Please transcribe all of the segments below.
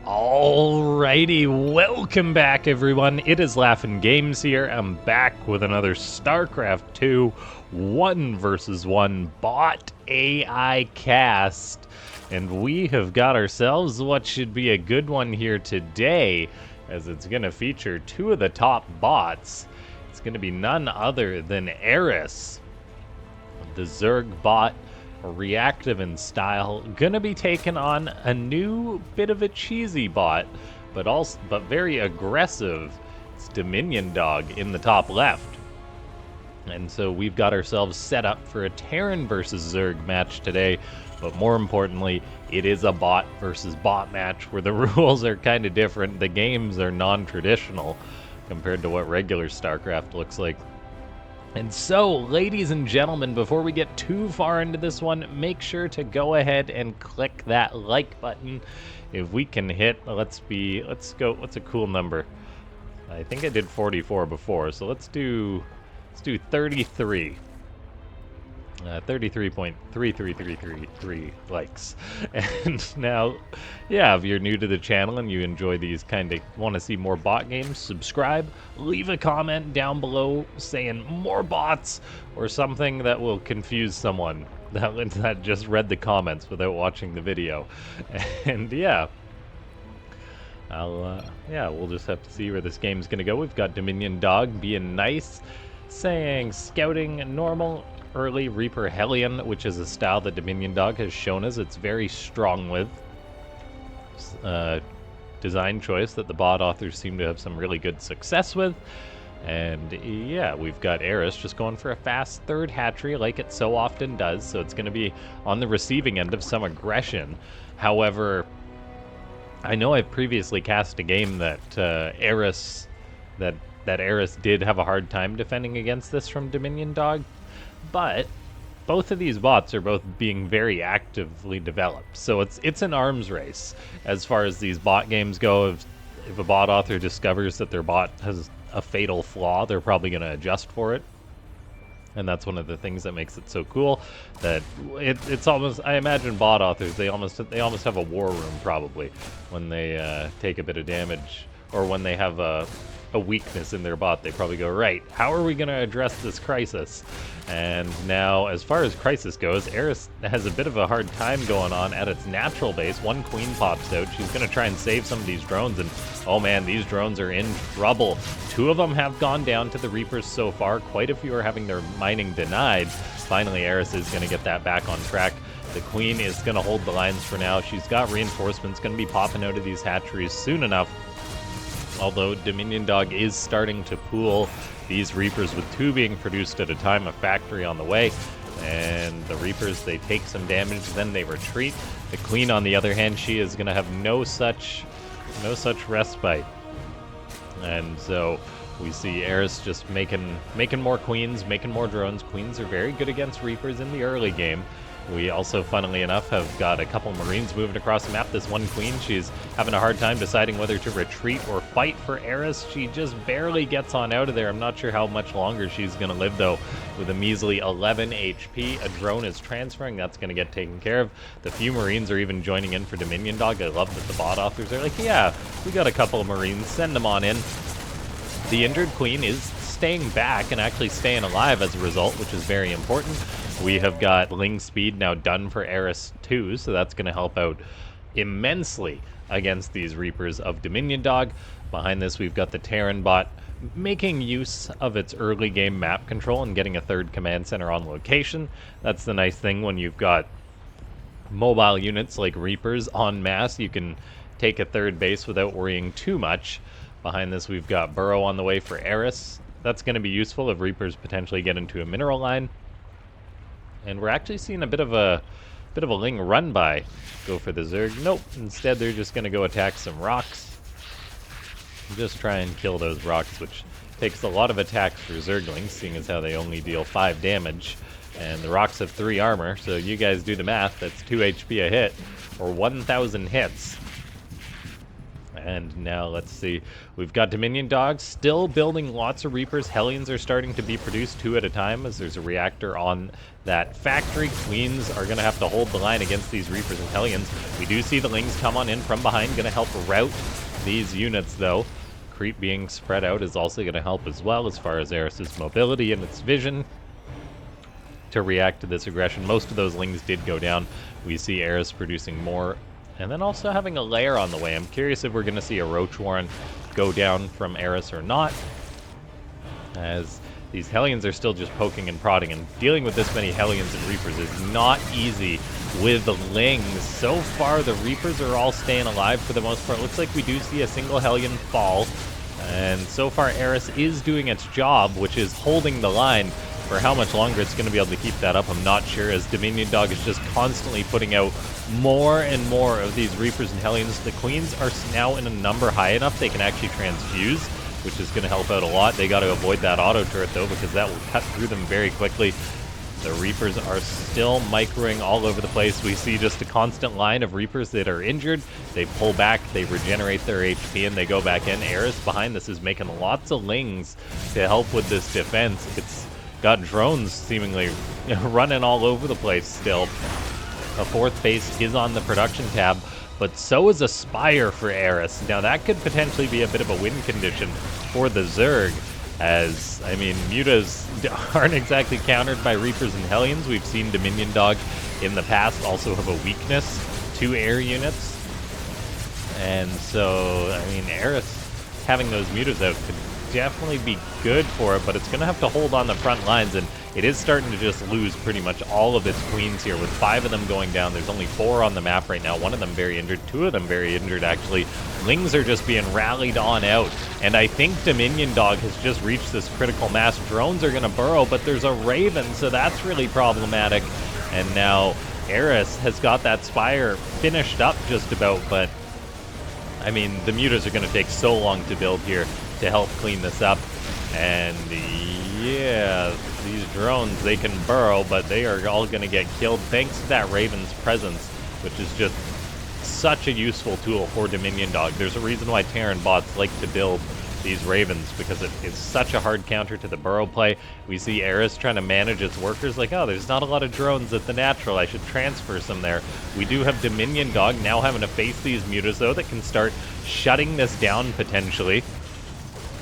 Alrighty, welcome back everyone. It is LaughNgamez here. I'm back with another Starcraft 2 1 versus 1 bot AI cast. And we have got ourselves what should be a good one here today, as it's going to feature two of the top bots. It's going to be none other than Eris, the Zerg bot, reactive in style, gonna be taking on a new bit of a cheesy bot, but very aggressive. It's DominionDog in the top left. And so we've got ourselves set up for a Terran versus Zerg match today, but more importantly, it is a bot versus bot match where the rules are kind of different. The games are non-traditional compared to what regular StarCraft looks like. And so, ladies and gentlemen, before we get too far into this one, make sure to go ahead and click that like button. If we can hit, let's go, what's a cool number? I think I did 44 before, so let's do 33. 33.3333 likes. And now, yeah, if you're new to the channel and you enjoy these want to see more bot games, subscribe, leave a comment down below saying more bots or something that will confuse someone that just read the comments without watching the video. And yeah, we'll just have to see where this game's gonna go. We've got DominionDog being nice, saying scouting normal, early Reaper Hellion, which is a style that DominionDog has shown us it's very strong with. Design choice that the bot authors seem to have some really good success with. And yeah, we've got Eris just going for a fast third hatchery like it so often does, so it's going to be on the receiving end of some aggression. However, I know I've previously cast a game that Eris did have a hard time defending against this from DominionDog. But both of these bots are both being very actively developed, so it's an arms race as far as these bot games go. If a bot author discovers that their bot has a fatal flaw, they're probably going to adjust for it, and that's one of the things that makes it so cool. That it's almost, I imagine bot authors, they almost have a war room probably when they take a bit of damage, or when they have a weakness in their bot. They probably go, right, how are we going to address this crisis? And now, as far as crisis goes, Eris has a bit of a hard time going on at its natural base. One queen pops out. She's going to try and save some of these drones, and oh man, these drones are in trouble. Two of them have gone down to the Reapers so far. Quite a few are having their mining denied. Finally, Eris is going to get that back on track. The queen is going to hold the lines for now. She's got reinforcements going to be popping out of these hatcheries soon enough. Although DominionDog is starting to pool these Reapers with two being produced at a time, a factory on the way. And the Reapers, they take some damage, then they retreat. The Queen, on the other hand, she is going to have no such respite. And so we see Eris just making more queens, making more drones. Queens are very good against Reapers in the early game. We also, funnily enough, have got a couple Marines moving across the map. This one queen, she's having a hard time deciding whether to retreat or fight for Eris. She just barely gets on out of there. I'm not sure how much longer she's going to live, though, with a measly 11 HP. A drone is transferring. That's going to get taken care of. The few Marines are even joining in for DominionDog. I love that the bot authors are like, yeah, we got a couple of Marines. Send them on in. The injured queen is staying back and actually staying alive as a result, which is very important. We have got Ling Speed now done for Eris too, so that's going to help out immensely against these Reapers of DominionDog. Behind this, we've got the Terran bot making use of its early game map control and getting a third command center on location. That's the nice thing when you've got mobile units like Reapers en masse. You can take a third base without worrying too much. Behind this, we've got Burrow on the way for Eris. That's going to be useful if Reapers potentially get into a mineral line. And we're actually seeing a bit of a Ling run by. Go for the Zerg. Nope. Instead, they're just going to go attack some rocks. Just try and kill those rocks, which takes a lot of attacks for Zerglings, seeing as how they only deal 5 damage. And the rocks have 3 armor, so you guys do the math. That's 2 HP a hit, or 1,000 hits. And now let's see. We've got DominionDog still building lots of Reapers. Hellions are starting to be produced 2 at a time as there's a reactor on that factory. Queens are going to have to hold the line against these Reapers and Hellions. We do see the Lings come on in from behind, going to help rout these units though. Creep being spread out is also going to help as well as far as Eris's mobility and its vision to react to this aggression. Most of those Lings did go down. We see Eris producing more. And then also having a lair on the way. I'm curious if we're going to see a Roach Warren go down from Eris or not, as these Hellions are still just poking and prodding, and dealing with this many Hellions and Reapers is not easy with the Lings. So far, the Reapers are all staying alive for the most part. Looks like we do see a single Hellion fall, and so far Eris is doing its job, which is holding the line. For how much longer it's going to be able to keep that up, I'm not sure, as DominionDog is just constantly putting out more and more of these Reapers and Hellions. The Queens are now in a number high enough they can actually transfuse, which is going to help out a lot. They got to avoid that auto turret though, because that will cut through them very quickly. The Reapers are still microing all over the place. We see just a constant line of Reapers that are injured. They pull back, they regenerate their HP, and they go back in. Eris behind this is making lots of Lings to help with this defense. It's got drones seemingly running all over the place still. A 4th base is on the production tab, but so is a Spire for Eris. Now that could potentially be a bit of a win condition for the Zerg, as, I mean, mutas aren't exactly countered by Reapers and Hellions. We've seen DominionDog in the past also have a weakness to air units. And so, I mean, Eris having those mutas out could definitely be good for it, but it's going to have to hold on the front lines, and it is starting to just lose pretty much all of its Queens here, with 5 of them going down. There's only 4 on the map right now, 1 of them very injured, 2 of them very injured actually. Lings are just being rallied on out, and I think DominionDog has just reached this critical mass. Drones are going to burrow, but there's a Raven, so that's really problematic. And now Eris has got that Spire finished up just about, but I mean, the mutas are going to take so long to build here to help clean this up. And yeah, these drones, they can burrow, but they are all going to get killed thanks to that Raven's presence, which is just such a useful tool for DominionDog. There's a reason why Terran bots like to build these Ravens, because it is such a hard counter to the burrow play. We see Eris trying to manage its workers like, oh, there's not a lot of drones at the natural, I should transfer some there. We do have DominionDog now having to face these mutas though that can start shutting this down potentially.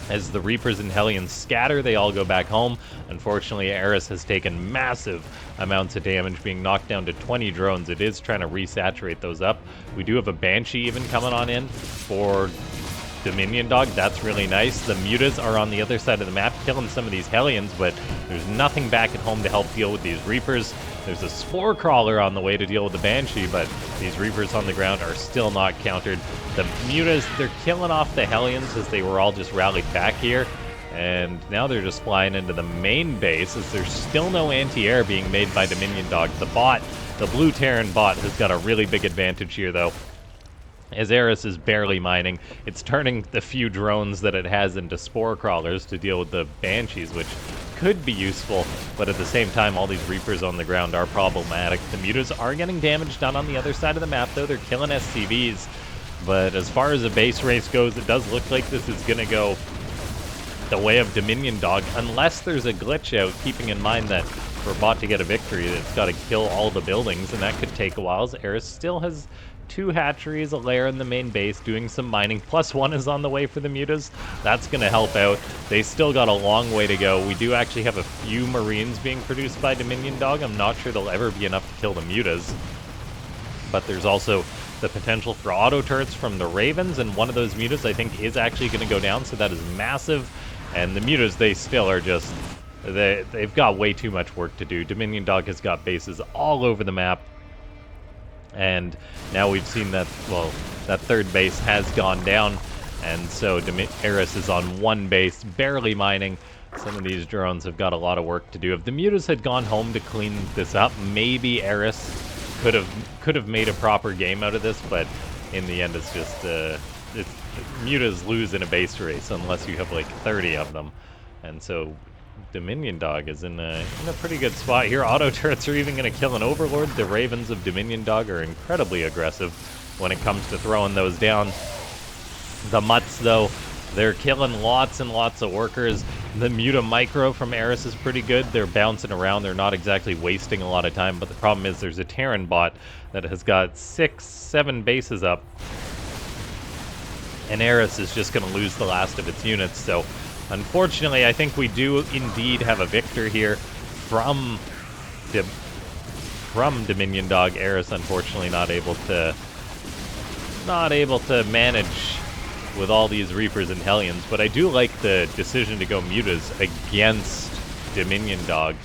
As the Reapers and Hellions scatter, they all go back home. Unfortunately, Eris has taken massive amounts of damage, being knocked down to 20 drones. It is trying to resaturate those up. We do have a Banshee even coming on in for DominionDog. That's really nice. The mutas are on the other side of the map, killing some of these Hellions, but there's nothing back at home to help deal with these Reapers. There's a Spore Crawler on the way to deal with the Banshee, but these Reapers on the ground are still not countered. The mutas, they're killing off the Hellions as they were all just rallied back here, and now they're just flying into the main base as there's still no anti-air being made by DominionDog. The bot, the blue Terran bot, has got a really big advantage here though, as Eris is barely mining. It's turning the few drones that it has into Spore Crawlers to deal with the Banshees, which could be useful, but at the same time, all these Reapers on the ground are problematic. The mutas are getting damage done on the other side of the map, though. They're killing SCVs, but as far as the base race goes, it does look like this is going to go the way of DominionDog, unless there's a glitch out, keeping in mind that for a bot to get a victory, it's got to kill all the buildings, and that could take a while, as Eris still has 2 hatcheries, a lair in the main base, doing some mining. +1 is on the way for the mutas. That's going to help out. They still got a long way to go. We do actually have a few Marines being produced by DominionDog. I'm not sure they'll ever be enough to kill the mutas. But there's also the potential for auto turrets from the Ravens, and one of those mutas I think is actually going to go down, so that is massive. And the mutas, they still are just... They've got way too much work to do. DominionDog has got bases all over the map. And now we've seen that, well, that 3rd base has gone down, and so Eris is on 1 base, barely mining. Some of these drones have got a lot of work to do. If the mutas had gone home to clean this up, maybe Eris could have made a proper game out of this, but in the end it's just mutas lose in a base race unless you have like 30 of them. And so DominionDog is in a pretty good spot here. Auto turrets are even going to kill an Overlord. The Ravens of DominionDog are incredibly aggressive when it comes to throwing those down. The Mutts, though, they're killing lots and lots of workers. The Muta Micro from Eris is pretty good. They're bouncing around. They're not exactly wasting a lot of time, but the problem is there's a Terran bot that has got 6, 7 bases up. And Eris is just going to lose the last of its units. So, unfortunately, I think we do indeed have a victor here from DominionDog. Eris, unfortunately, not able to manage with all these Reapers and Hellions, but I do like the decision to go Mutas against DominionDog.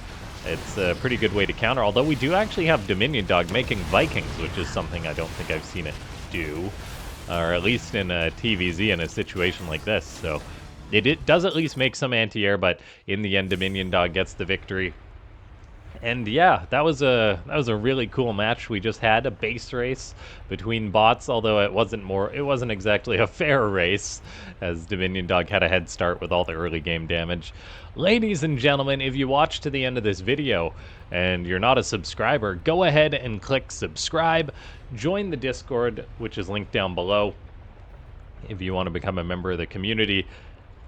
It's a pretty good way to counter, although we do actually have DominionDog making Vikings, which is something I don't think I've seen it do, or at least in a TVZ in a situation like this. So it does at least make some anti-air, but in the end, DominionDog gets the victory. And yeah, that was a really cool match we just had, a base race between bots, although it wasn't exactly a fair race, as DominionDog had a head start with all the early game damage. Ladies and gentlemen, if you watch to the end of this video and you're not a subscriber, go ahead and click subscribe. Join the Discord, which is linked down below, if you want to become a member of the community.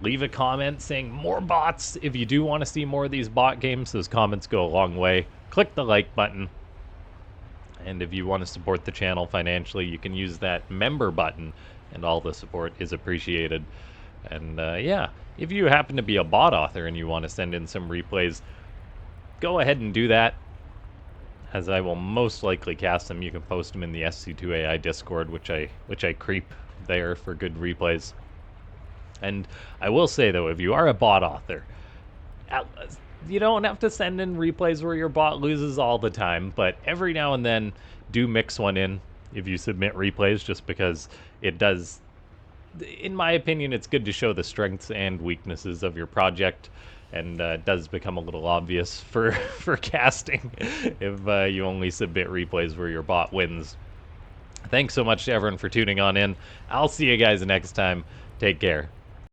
Leave a comment saying more bots if you do want to see more of these bot games. Those comments go a long way. Click the like button. And if you want to support the channel financially, you can use that member button, and all the support is appreciated. And yeah, if you happen to be a bot author and you want to send in some replays, go ahead and do that, as I will most likely cast them. You can post them in the SC2AI Discord, which I creep there for good replays. And I will say, though, if you are a bot author, you don't have to send in replays where your bot loses all the time, but every now and then do mix one in if you submit replays, just because it does, in my opinion, it's good to show the strengths and weaknesses of your project, and it does become a little obvious for casting if you only submit replays where your bot wins. Thanks so much to everyone for tuning on in. I'll see you guys next time. Take care.